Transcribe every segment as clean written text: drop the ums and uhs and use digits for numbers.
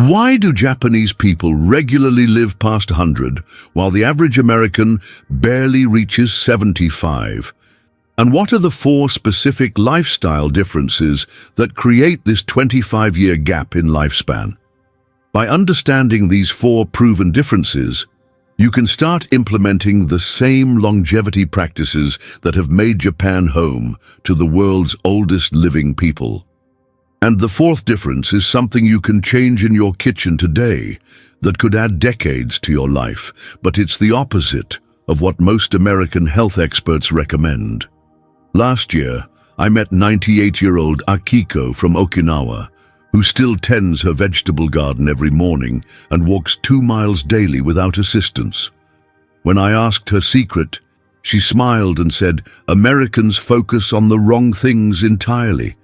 Why do Japanese people regularly live past 100, while the average American barely reaches 75? And what are the 4 specific lifestyle differences that create this 25-year gap in lifespan? By understanding these 4 proven differences, you can start implementing the same longevity practices that have made Japan home to the world's oldest living people. And the 4th difference is something you can change in your kitchen today that could add decades to your life, but it's the opposite of what most American health experts recommend. Last year, I met 98-year-old Akiko from Okinawa, who still tends her vegetable garden every morning and walks 2 miles daily without assistance. When I asked her secret, she smiled and said, "Americans focus on the wrong things entirely."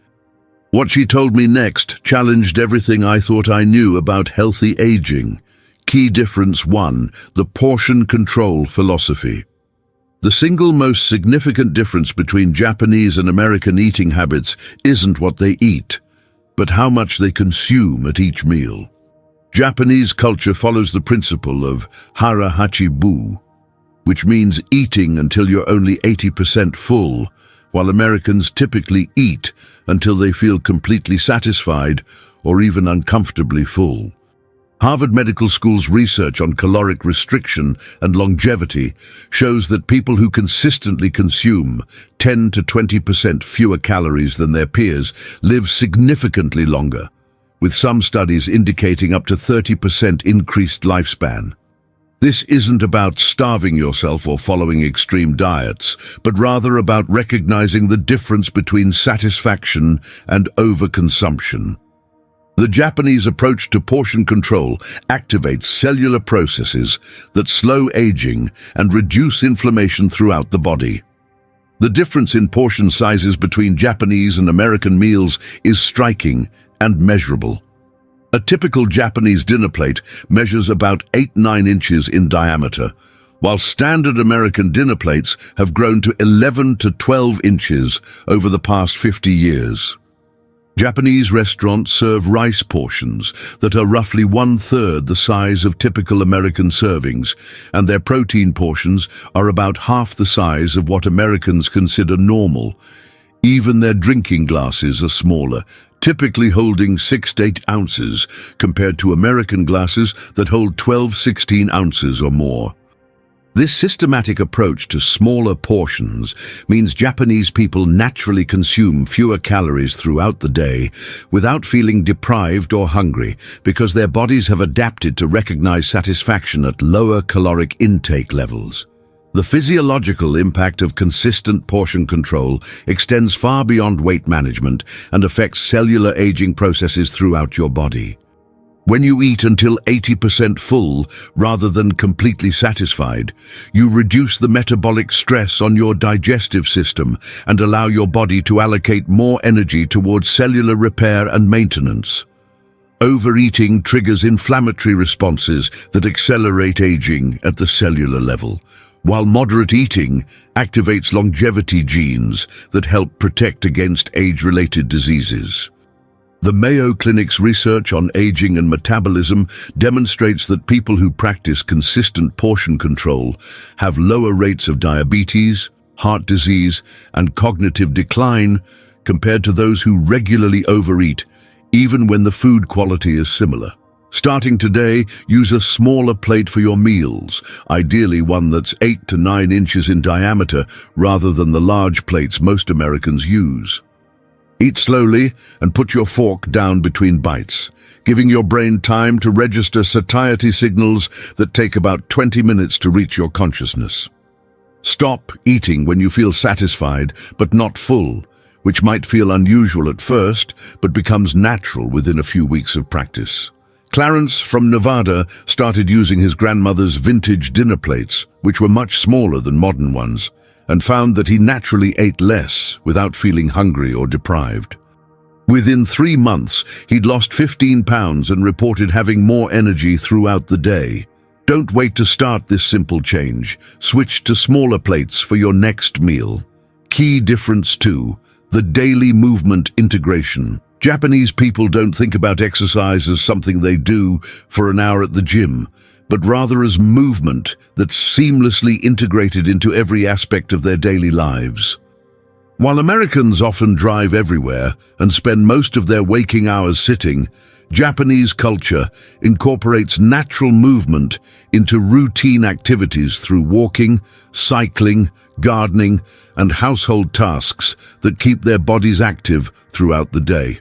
What she told me next challenged everything I thought I knew about healthy aging. Key difference 1, the portion control philosophy. The single most significant difference between Japanese and American eating habits isn't what they eat, but how much they consume at each meal. Japanese culture follows the principle of hara hachi bu, which means eating until you're only 80% full, while Americans typically eat until they feel completely satisfied or even uncomfortably full. Harvard Medical School's research on caloric restriction and longevity shows that people who consistently consume 10 to 20% fewer calories than their peers live significantly longer, with some studies indicating up to 30% increased lifespan. This isn't about starving yourself or following extreme diets, but rather about recognizing the difference between satisfaction and overconsumption. The Japanese approach to portion control activates cellular processes that slow aging and reduce inflammation throughout the body. The difference in portion sizes between Japanese and American meals is striking and measurable. A typical Japanese dinner plate measures about 8–9 inches in diameter, while standard American dinner plates have grown to 11 to 12 inches over the past 50 years. Japanese restaurants serve rice portions that are roughly 1/3 the size of typical American servings, and their protein portions are about half the size of what Americans consider normal. Even their drinking glasses are smaller, typically holding 6 to 8 ounces, compared to American glasses that hold 12–16 ounces or more. This systematic approach to smaller portions means Japanese people naturally consume fewer calories throughout the day without feeling deprived or hungry, because their bodies have adapted to recognize satisfaction at lower caloric intake levels. The physiological impact of consistent portion control extends far beyond weight management and affects cellular aging processes throughout your body. When you eat until 80% full rather than completely satisfied, you reduce the metabolic stress on your digestive system and allow your body to allocate more energy towards cellular repair and maintenance. Overeating triggers inflammatory responses that accelerate aging at the cellular level, while moderate eating activates longevity genes that help protect against age-related diseases. The Mayo Clinic's research on aging and metabolism demonstrates that people who practice consistent portion control have lower rates of diabetes, heart disease, and cognitive decline compared to those who regularly overeat, even when the food quality is similar. Starting today, use a smaller plate for your meals, ideally one that's 8 to 9 inches in diameter rather than the large plates most Americans use. Eat slowly and put your fork down between bites, giving your brain time to register satiety signals that take about 20 minutes to reach your consciousness. Stop eating when you feel satisfied but not full, which might feel unusual at first but becomes natural within a few weeks of practice. Clarence from Nevada started using his grandmother's vintage dinner plates, which were much smaller than modern ones, and found that he naturally ate less without feeling hungry or deprived. Within 3 months, he'd lost 15 pounds and reported having more energy throughout the day. Don't wait to start this simple change. Switch to smaller plates for your next meal. Key difference 2, the daily movement integration. Japanese people don't think about exercise as something they do for an hour at the gym, but rather as movement that's seamlessly integrated into every aspect of their daily lives. While Americans often drive everywhere and spend most of their waking hours sitting, Japanese culture incorporates natural movement into routine activities through walking, cycling, gardening, and household tasks that keep their bodies active throughout the day.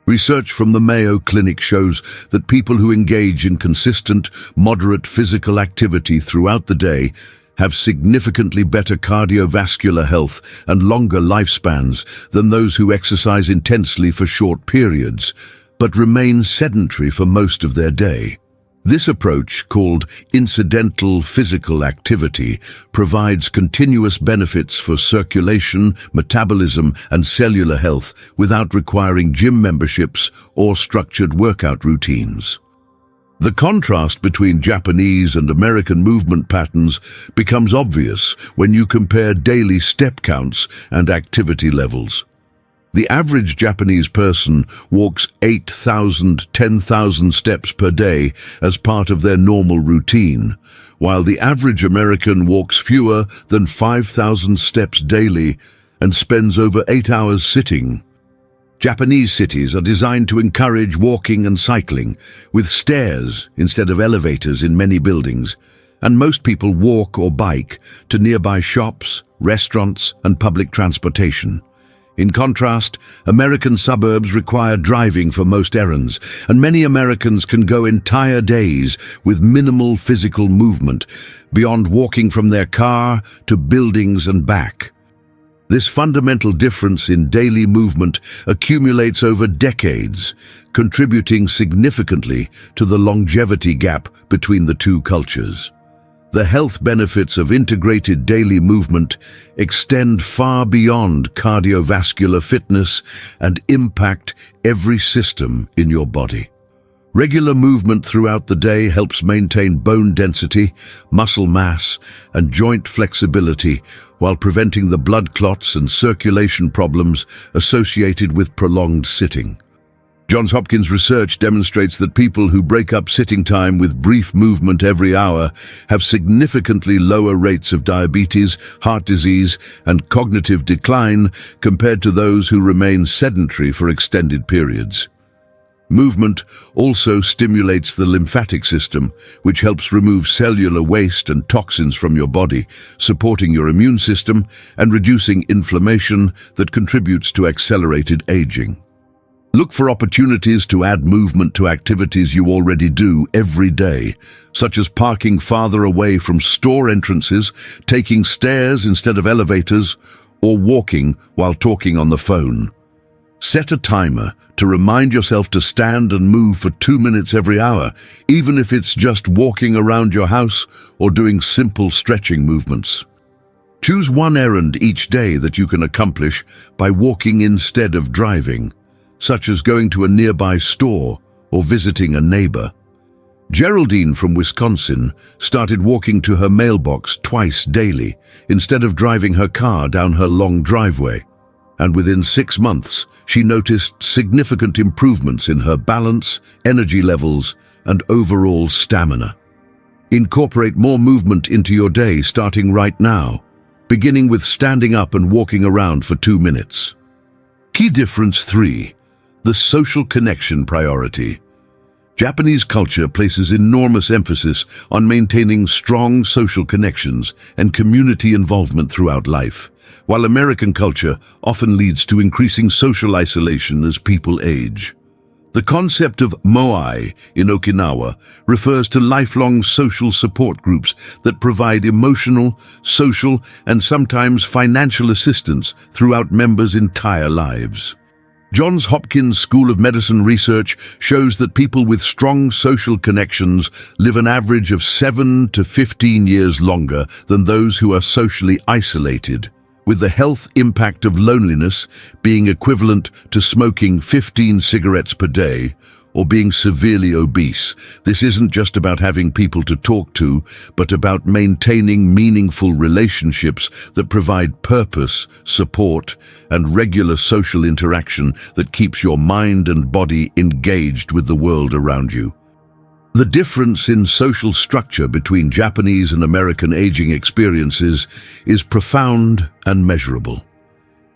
Research from the Mayo Clinic shows that people who engage in consistent, moderate physical activity throughout the day have significantly better cardiovascular health and longer lifespans than those who exercise intensely for short periods, but remain sedentary for most of their day. This approach, called incidental physical activity, provides continuous benefits for circulation, metabolism, and cellular health without requiring gym memberships or structured workout routines. The contrast between Japanese and American movement patterns becomes obvious when you compare daily step counts and activity levels. The average Japanese person walks 10,000 steps per day as part of their normal routine, while the average American walks fewer than 5,000 steps daily and spends over 8 hours sitting. Japanese cities are designed to encourage walking and cycling, with stairs instead of elevators in many buildings, and most people walk or bike to nearby shops, restaurants, and public transportation. In contrast, American suburbs require driving for most errands, and many Americans can go entire days with minimal physical movement, beyond walking from their car to buildings and back. This fundamental difference in daily movement accumulates over decades, contributing significantly to the longevity gap between the two cultures. The health benefits of integrated daily movement extend far beyond cardiovascular fitness and impact every system in your body. Regular movement throughout the day helps maintain bone density, muscle mass, and joint flexibility while preventing the blood clots and circulation problems associated with prolonged sitting. Johns Hopkins research demonstrates that people who break up sitting time with brief movement every hour have significantly lower rates of diabetes, heart disease, and cognitive decline compared to those who remain sedentary for extended periods. Movement also stimulates the lymphatic system, which helps remove cellular waste and toxins from your body, supporting your immune system and reducing inflammation that contributes to accelerated aging. Look for opportunities to add movement to activities you already do every day, such as parking farther away from store entrances, taking stairs instead of elevators, or walking while talking on the phone. Set a timer to remind yourself to stand and move for 2 minutes every hour, even if it's just walking around your house or doing simple stretching movements. Choose one errand each day that you can accomplish by walking instead of driving, such as going to a nearby store or visiting a neighbor. Geraldine from Wisconsin started walking to her mailbox twice daily instead of driving her car down her long driveway. And within 6 months, she noticed significant improvements in her balance, energy levels, and overall stamina. Incorporate more movement into your day starting right now, beginning with standing up and walking around for 2 minutes. Key difference 3. The social connection priority. Japanese culture places enormous emphasis on maintaining strong social connections and community involvement throughout life, while American culture often leads to increasing social isolation as people age. The concept of moai in Okinawa refers to lifelong social support groups that provide emotional, social, and sometimes financial assistance throughout members' entire lives. Johns Hopkins School of Medicine research shows that people with strong social connections live an average of 7 to 15 years longer than those who are socially isolated, with the health impact of loneliness being equivalent to smoking 15 cigarettes per day or being severely obese. This isn't just about having people to talk to, but about maintaining meaningful relationships that provide purpose, support, and regular social interaction that keeps your mind and body engaged with the world around you. The difference in social structure between Japanese and American aging experiences is profound and measurable.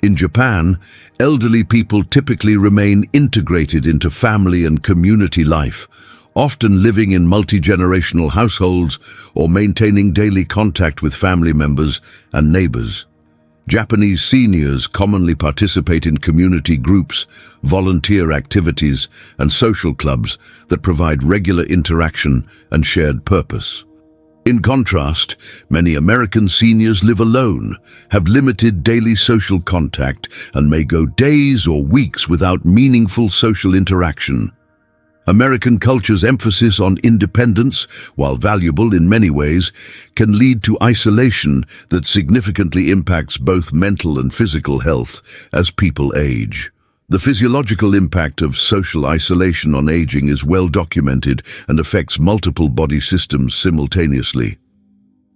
In Japan, elderly people typically remain integrated into family and community life, often living in multi-generational households or maintaining daily contact with family members and neighbors. Japanese seniors commonly participate in community groups, volunteer activities, and social clubs that provide regular interaction and shared purpose. In contrast, many American seniors live alone, have limited daily social contact, and may go days or weeks without meaningful social interaction. American culture's emphasis on independence, while valuable in many ways, can lead to isolation that significantly impacts both mental and physical health as people age. The physiological impact of social isolation on aging is well documented and affects multiple body systems simultaneously.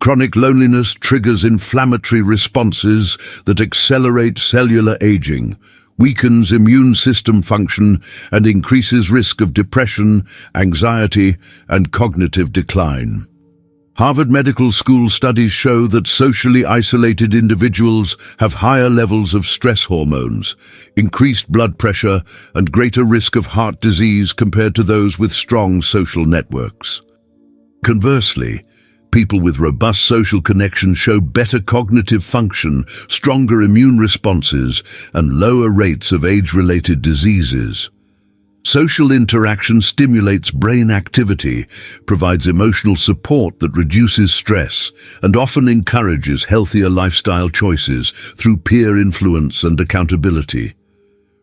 Chronic loneliness triggers inflammatory responses that accelerate cellular aging, weakens immune system function, and increases risk of depression, anxiety, and cognitive decline. Harvard Medical School studies show that socially isolated individuals have higher levels of stress hormones, increased blood pressure, and greater risk of heart disease compared to those with strong social networks. Conversely, people with robust social connections show better cognitive function, stronger immune responses, and lower rates of age-related diseases. Social interaction stimulates brain activity, provides emotional support that reduces stress, and often encourages healthier lifestyle choices through peer influence and accountability.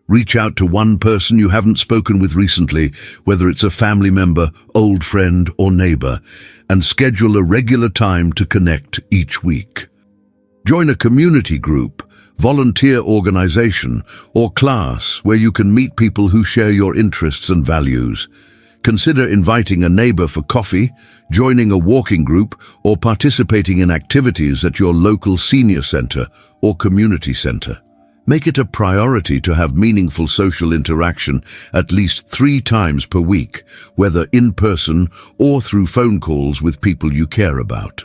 Reach out to one person you haven't spoken with recently, whether it's a family member, old friend, or neighbor, and schedule a regular time to connect each week. Join a community group, volunteer organization, or class where you can meet people who share your interests and values. Consider inviting a neighbor for coffee, joining a walking group, or participating in activities at your local senior center or community center. Make it a priority to have meaningful social interaction at least 3 times per week, whether in person or through phone calls with people you care about.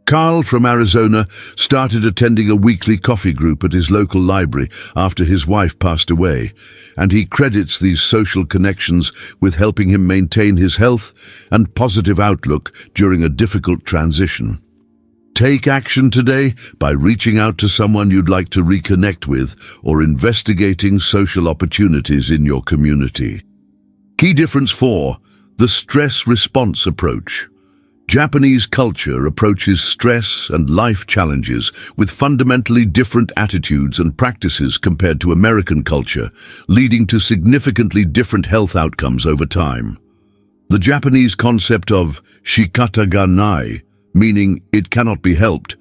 Carl from Arizona started attending a weekly coffee group at his local library after his wife passed away, and he credits these social connections with helping him maintain his health and positive outlook during a difficult transition. Take action today by reaching out to someone you'd like to reconnect with or investigating social opportunities in your community. Key difference 4. The stress response approach. Japanese culture approaches stress and life challenges with fundamentally different attitudes and practices compared to American culture, leading to significantly different health outcomes over time. The Japanese concept of shikata ga nai, meaning it cannot be helped,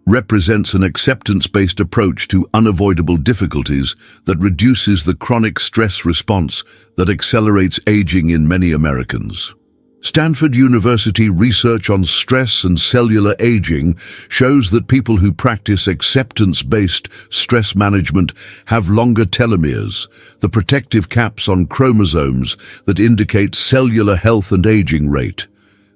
represents an acceptance-based approach to unavoidable difficulties that reduces the chronic stress response that accelerates aging in many Americans. Stanford University research on stress and cellular aging shows that people who practice acceptance-based stress management have longer telomeres, the protective caps on chromosomes that indicate cellular health and aging rate.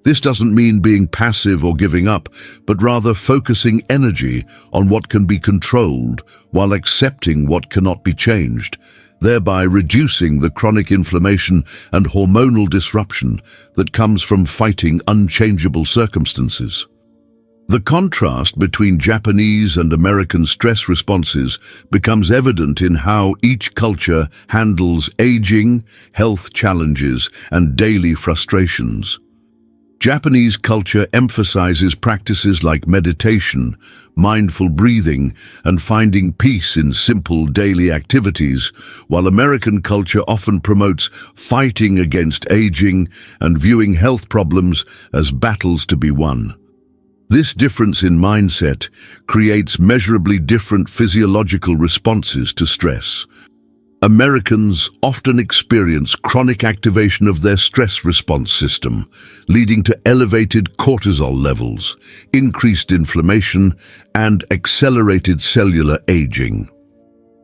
This doesn't mean being passive or giving up, but rather focusing energy on what can be controlled while accepting what cannot be changed, thereby reducing the chronic inflammation and hormonal disruption that comes from fighting unchangeable circumstances. The contrast between Japanese and American stress responses becomes evident in how each culture handles aging, health challenges, and daily frustrations. Japanese culture emphasizes practices like meditation, mindful breathing, and finding peace in simple daily activities, while American culture often promotes fighting against aging and viewing health problems as battles to be won. This difference in mindset creates measurably different physiological responses to stress. Americans often experience chronic activation of their stress response system, leading to elevated cortisol levels, increased inflammation, and accelerated cellular aging.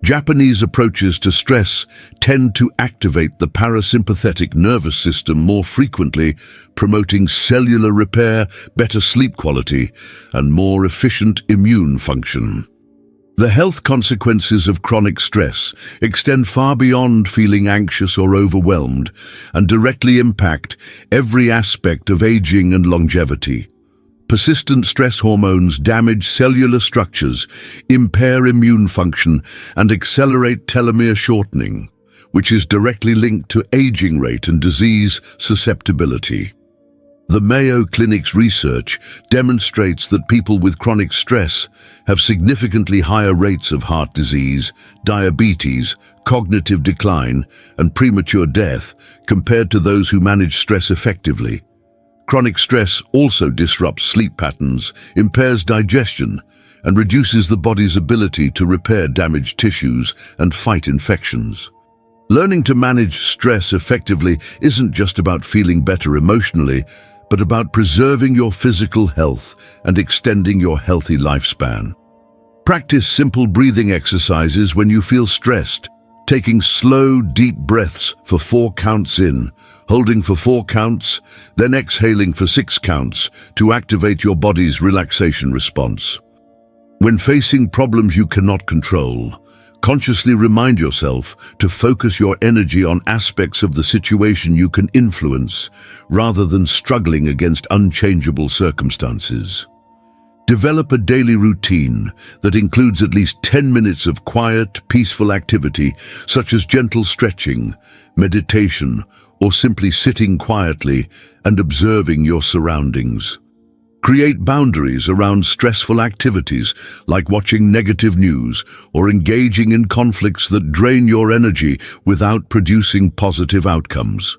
Japanese approaches to stress tend to activate the parasympathetic nervous system more frequently, promoting cellular repair, better sleep quality, and more efficient immune function. The health consequences of chronic stress extend far beyond feeling anxious or overwhelmed and directly impact every aspect of aging and longevity. Persistent stress hormones damage cellular structures, impair immune function, and accelerate telomere shortening, which is directly linked to aging rate and disease susceptibility. The Mayo Clinic's research demonstrates that people with chronic stress have significantly higher rates of heart disease, diabetes, cognitive decline, and premature death compared to those who manage stress effectively. Chronic stress also disrupts sleep patterns, impairs digestion, and reduces the body's ability to repair damaged tissues and fight infections. Learning to manage stress effectively isn't just about feeling better emotionally, but about preserving your physical health and extending your healthy lifespan. Practice simple breathing exercises when you feel stressed, taking slow, deep breaths for 4 counts in, holding for 4 counts, then exhaling for 6 counts to activate your body's relaxation response. When facing problems you cannot control, consciously remind yourself to focus your energy on aspects of the situation you can influence, rather than struggling against unchangeable circumstances. Develop a daily routine that includes at least 10 minutes of quiet, peaceful activity, such as gentle stretching, meditation, or simply sitting quietly and observing your surroundings. Create boundaries around stressful activities like watching negative news or engaging in conflicts that drain your energy without producing positive outcomes.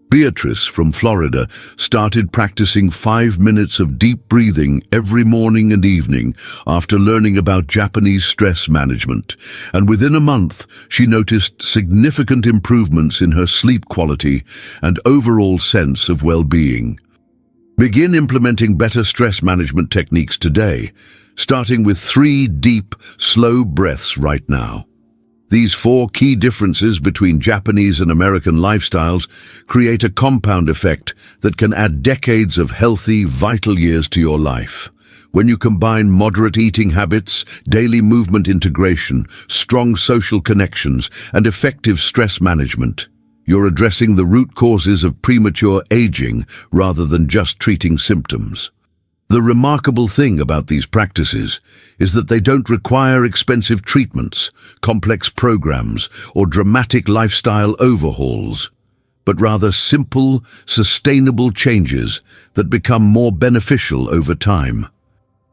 Beatrice from Florida started practicing 5 minutes of deep breathing every morning and evening after learning about Japanese stress management, and within a month she noticed significant improvements in her sleep quality and overall sense of well-being. Begin implementing better stress management techniques today, starting with 3 deep, slow breaths right now. These 4 key differences between Japanese and American lifestyles create a compound effect that can add decades of healthy, vital years to your life. When you combine moderate eating habits, daily movement integration, strong social connections, and effective stress management, you're addressing the root causes of premature aging rather than just treating symptoms. The remarkable thing about these practices is that they don't require expensive treatments, complex programs, or dramatic lifestyle overhauls, but rather simple, sustainable changes that become more beneficial over time.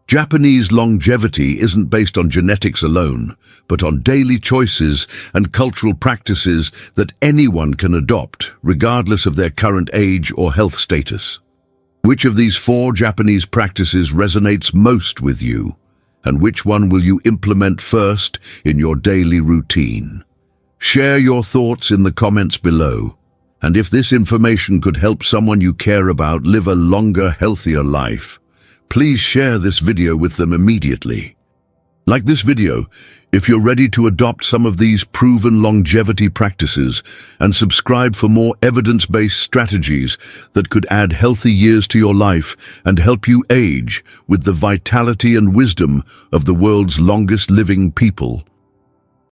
Japanese longevity isn't based on genetics alone, but on daily choices and cultural practices that anyone can adopt, regardless of their current age or health status. Which of these 4 Japanese practices resonates most with you, and which one will you implement first in your daily routine? Share your thoughts in the comments below, and if this information could help someone you care about live a longer, healthier life, please share this video with them immediately. Like this video if you're ready to adopt some of these proven longevity practices, and subscribe for more evidence-based strategies that could add healthy years to your life and help you age with the vitality and wisdom of the world's longest living people.